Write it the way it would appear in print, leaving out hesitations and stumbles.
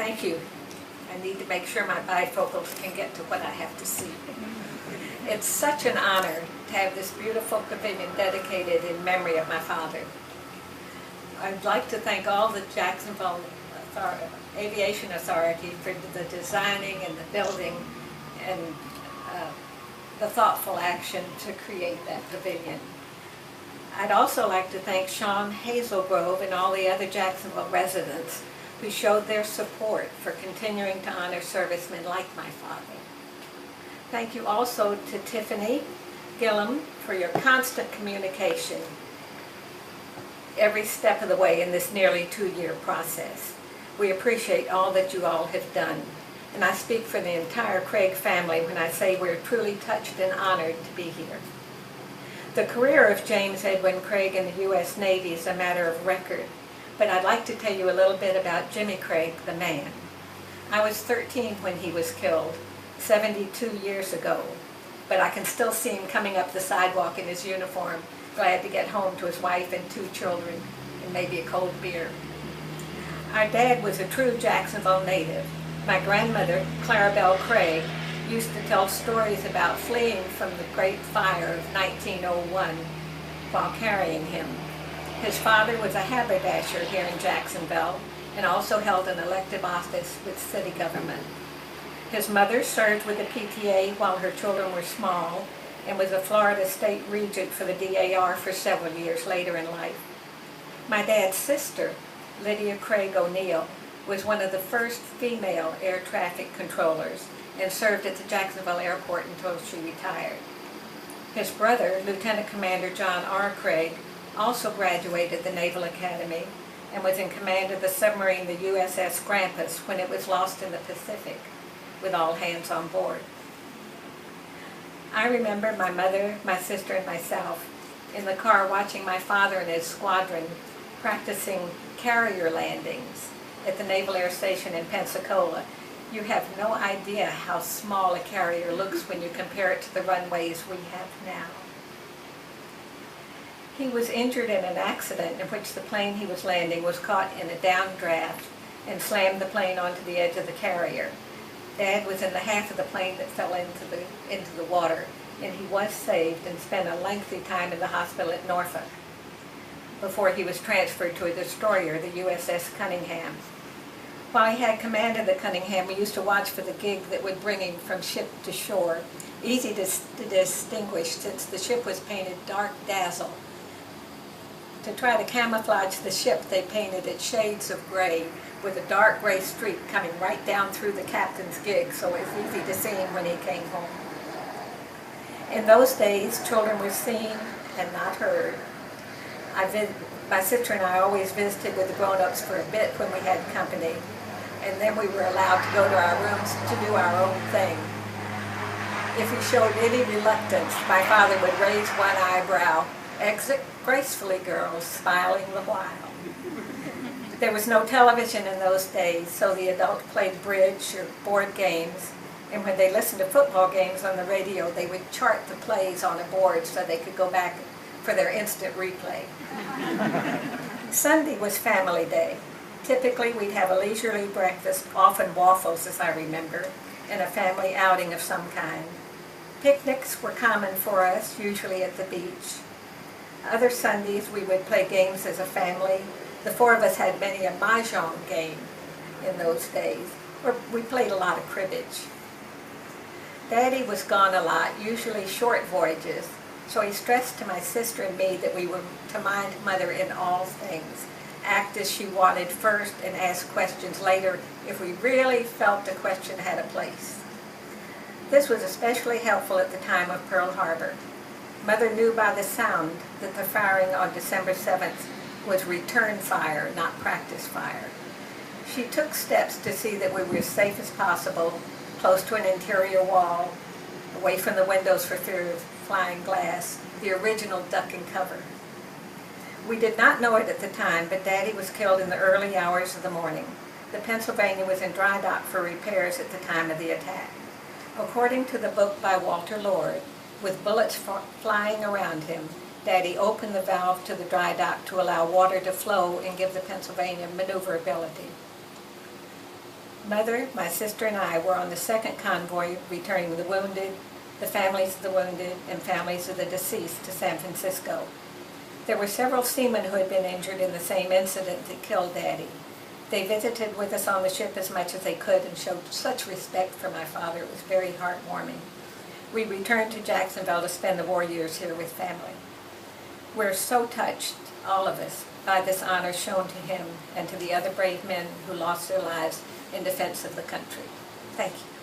Thank you. I need to make sure my bifocals can get to what I have to see. It's such an honor to have this beautiful pavilion dedicated in memory of my father. I'd like to thank all the Jacksonville Aviation Authority for the designing and the building and the thoughtful action to create that pavilion. I'd also like to thank Sean Hazelgrove and all the other Jacksonville residents who showed their support for continuing to honor servicemen like my father. Thank you also to Tiffany Gillum for your constant communication every step of the way in this nearly 2-year process. We appreciate all that you all have done. And I speak for the entire Craig family when I say we're truly touched and honored to be here. The career of James Edwin Craig in the U.S. Navy is a matter of record, but I'd like to tell you a little bit about Jimmy Craig, the man. I was 13 when he was killed, 72 years ago, but I can still see him coming up the sidewalk in his uniform, glad to get home to his wife and 2 children, and maybe a cold beer. Our dad was a true Jacksonville native. My grandmother, Clarabelle Craig, used to tell stories about fleeing from the Great Fire of 1901 while carrying him. His father was a haberdasher here in Jacksonville and also held an elective office with city government. His mother served with the PTA while her children were small and was a Florida state regent for the DAR for several years later in life. My dad's sister, Lydia Craig O'Neill, was one of the first female air traffic controllers and served at the Jacksonville Airport until she retired. His brother, Lieutenant Commander John R. Craig, also graduated the Naval Academy and was in command of the submarine the USS Grampus when it was lost in the Pacific, with all hands on board. I remember my mother, my sister, and myself in the car watching my father and his squadron practicing carrier landings at the Naval Air Station in Pensacola. You have no idea how small a carrier looks when you compare it to the runways we have now. He was injured in an accident in which the plane he was landing was caught in a downdraft and slammed the plane onto the edge of the carrier. Dad was in the half of the plane that fell into the water, and he was saved and spent a lengthy time in the hospital at Norfolk before he was transferred to a destroyer, the USS Cunningham. While he had command of the Cunningham, we used to watch for the gig that would bring him from ship to shore, easy to distinguish since the ship was painted dark dazzle. To try to camouflage the ship, they painted it shades of gray with a dark gray streak coming right down through the captain's gig, so it was easy to see him when he came home. In those days, children were seen and not heard. My sister and I always visited with the grown-ups for a bit when we had company, and then we were allowed to go to our rooms to do our own thing. If we showed any reluctance, my father would raise one eyebrow. "Exit gracefully, girls," smiling the while. There was no television in those days, so the adults played bridge or board games, and when they listened to football games on the radio, they would chart the plays on a board so they could go back for their instant replay. Sunday was family day. Typically, we'd have a leisurely breakfast, often waffles as I remember, and a family outing of some kind. Picnics were common for us, usually at the beach. Other Sundays we would play games as a family. The 4 of us had many a mahjong game in those days, or we played a lot of cribbage. Daddy was gone a lot, usually short voyages, so he stressed to my sister and me that we were to mind Mother in all things, act as she wanted first and ask questions later if we really felt the question had a place. This was especially helpful at the time of Pearl Harbor. Mother knew by the sound that the firing on December 7th was return fire, not practice fire. She took steps to see that we were as safe as possible, close to an interior wall, away from the windows for fear of flying glass, the original duck and cover. We did not know it at the time, but Daddy was killed in the early hours of the morning. The Pennsylvania was in dry dock for repairs at the time of the attack. According to the book by Walter Lord, with bullets flying around him, Daddy opened the valve to the dry dock to allow water to flow and give the Pennsylvania maneuverability. Mother, my sister, and I were on the second convoy returning the wounded, the families of the wounded, and families of the deceased to San Francisco. There were several seamen who had been injured in the same incident that killed Daddy. They visited with us on the ship as much as they could and showed such respect for my father. It was very heartwarming. We returned to Jacksonville to spend the war years here with family. We're so touched, all of us, by this honor shown to him and to the other brave men who lost their lives in defense of the country. Thank you.